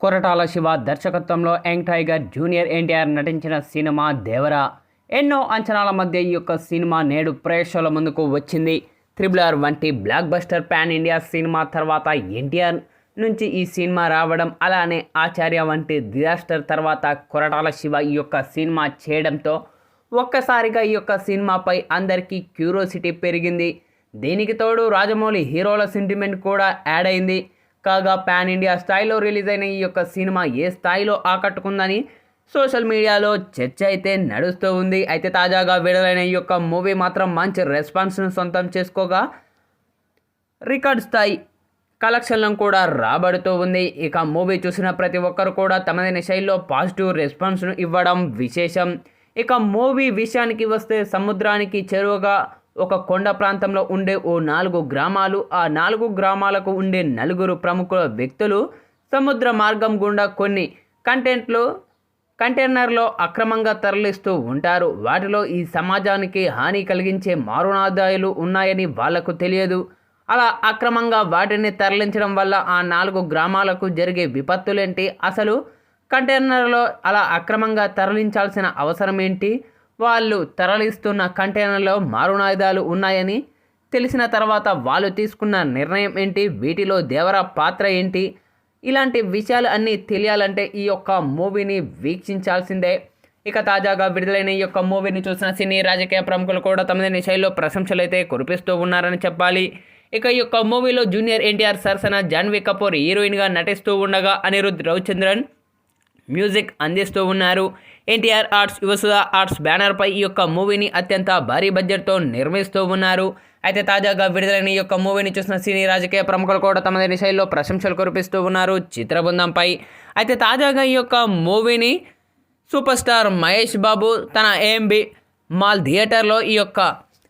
కొరటాల శివ దర్శకత్వంలో young tiger junior NTR నటించిన cinema Devara. ఎన్నో అంచనాల మధ్య ఈ యొక్క సినిమా నేడు ప్రేక్షకుల ముందుకు వచ్చింది. RRR వంటి block buster pan India cinema తర్వాత ఎన్టీఆర్ నుంచి ఈ సినిమా రావడం, అలానే ఆచార్య వంటి డిజాస్టర్ తర్వాత కొరటాల శివ ఈ యొక్క సినిమా చేయడంతో ఒక్కసారిగా ఈ యొక్క సినిమాపై అందరికీ క్యూరియాసిటీ పెరిగింది. దీనికి తోడు రాజమౌళి హీరోల సెంటిమెంట్ కూడా యాడ్ అయింది. కాగా పాన్ ఇండియా స్థాయిలో రిలీజ్ అయిన ఈ యొక్క సినిమా ఏ స్థాయిలో ఆకట్టుకుందని సోషల్ మీడియాలో చర్చ అయితే నడుస్తూ ఉంది. అయితే తాజాగా విడుదలైన ఈ యొక్క మూవీ మాత్రం మంచి రెస్పాన్స్ను సొంతం చేసుకోగా రికార్డ్ స్థాయి కలెక్షన్లను కూడా రాబడుతూ ఉంది. ఇక మూవీ చూసిన ప్రతి ఒక్కరు కూడా తమదైన శైలిలో పాజిటివ్ రెస్పాన్స్ను ఇవ్వడం విశేషం. ఇక మూవీ విషయానికి వస్తే సముద్రానికి చెరువుగా ఒక కొండ ప్రాంతంలో ఉండే ఓ 4 గ్రామాలు, ఆ 4 గ్రామాలకు ఉండే 4 ప్రముఖ వ్యక్తులు సముద్ర మార్గం గుండా కొన్ని కంటైనర్లో అక్రమంగా తరలిస్తూ ఉంటారు. వాటిలో ఈ సమాజానికి హాని కలిగించే మారణాదాయాలు ఉన్నాయని వాళ్లకు తెలియదు. అలా అక్రమంగా వాటిని తరలించడం వల్ల ఆ 4 గ్రామాలకు జరిగే విపత్తులేంటి, అసలు కంటైనర్లో అలా అక్రమంగా తరలించాల్సిన అవసరం ఏంటి, వాళ్ళు తరలిస్తున్న కంటైనర్లో మారణాయుధాలు ఉన్నాయని తెలిసిన తర్వాత వాళ్ళు తీసుకున్న నిర్ణయం ఏంటి, వీటిలో దేవరా పాత్ర ఏంటి, ఇలాంటి విషయాలు అన్నీ తెలియాలంటే ఈ యొక్క మూవీని వీక్షించాల్సిందే. ఇక తాజాగా విడుదలైన ఈ యొక్క మూవీని చూసిన సినీ రాజకీయ ప్రముఖులు కూడా తమదైన శైలిలో ప్రశంసలు అయితే కురిపిస్తూ ఉన్నారని చెప్పాలి. ఇక ఈ యొక్క మూవీలో జూనియర్ ఎన్టీఆర్ సరసన జాన్వీ కపూర్ హీరోయిన్గా నటిస్తూ ఉండగా అనిరుద్ రవిచంద్రన్ మ్యూజిక్ అందిస్తూ ఉన్నారు. ఎన్టీఆర్ ఆర్ట్స్, యువసుధ ఆర్ట్స్ బ్యానర్పై ఈ యొక్క మూవీని అత్యంత భారీ బడ్జెట్తో నిర్మిస్తూ ఉన్నారు. అయితే తాజాగా విడుదలైన ఈ యొక్క మూవీని చూసిన సినీ రాజకీయ ప్రముఖులు కూడా తమదైన శైలిలో ప్రశంసలు కురిపిస్తూ ఉన్నారు చిత్ర బృందంపై. అయితే తాజాగా ఈ యొక్క మూవీని సూపర్ స్టార్ మహేష్ బాబు తన AMB మాల్ థియేటర్లో ఈ యొక్క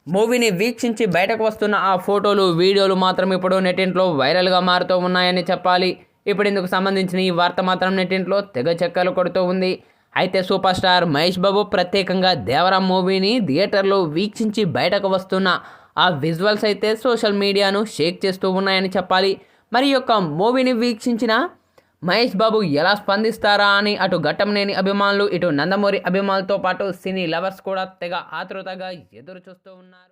మూవీని వీక్షించి బయటకు వస్తున్న ఆ ఫోటోలు, వీడియోలు మాత్రం ఇప్పుడు నెట్టింట్లో వైరల్గా మారుతూ ఉన్నాయని చెప్పాలి. ఇప్పుడు ఇందుకు సంబంధించిన ఈ వార్త మాత్రం నెట్టింట్లో తెగ చెక్కలు కొడుతూ ఉంది. అయితే సూపర్ స్టార్ మహేష్ బాబు ప్రత్యేకంగా దేవరా మూవీని థియేటర్లో వీక్షించి బయటకు వస్తున్న ఆ విజువల్స్ అయితే సోషల్ మీడియాను షేక్ చేస్తూ ఉన్నాయని చెప్పాలి. మరి ఈ యొక్క మూవీని వీక్షించిన మహేష్ బాబు ఎలా స్పందిస్తారా అని అటు ఘట్టంనేని అభిమానులు, ఇటు నందమూరి అభిమానులతో పాటు సినీ లవర్స్ కూడా తెగ ఆతృతగా ఎదురు చూస్తూ ఉన్నారు.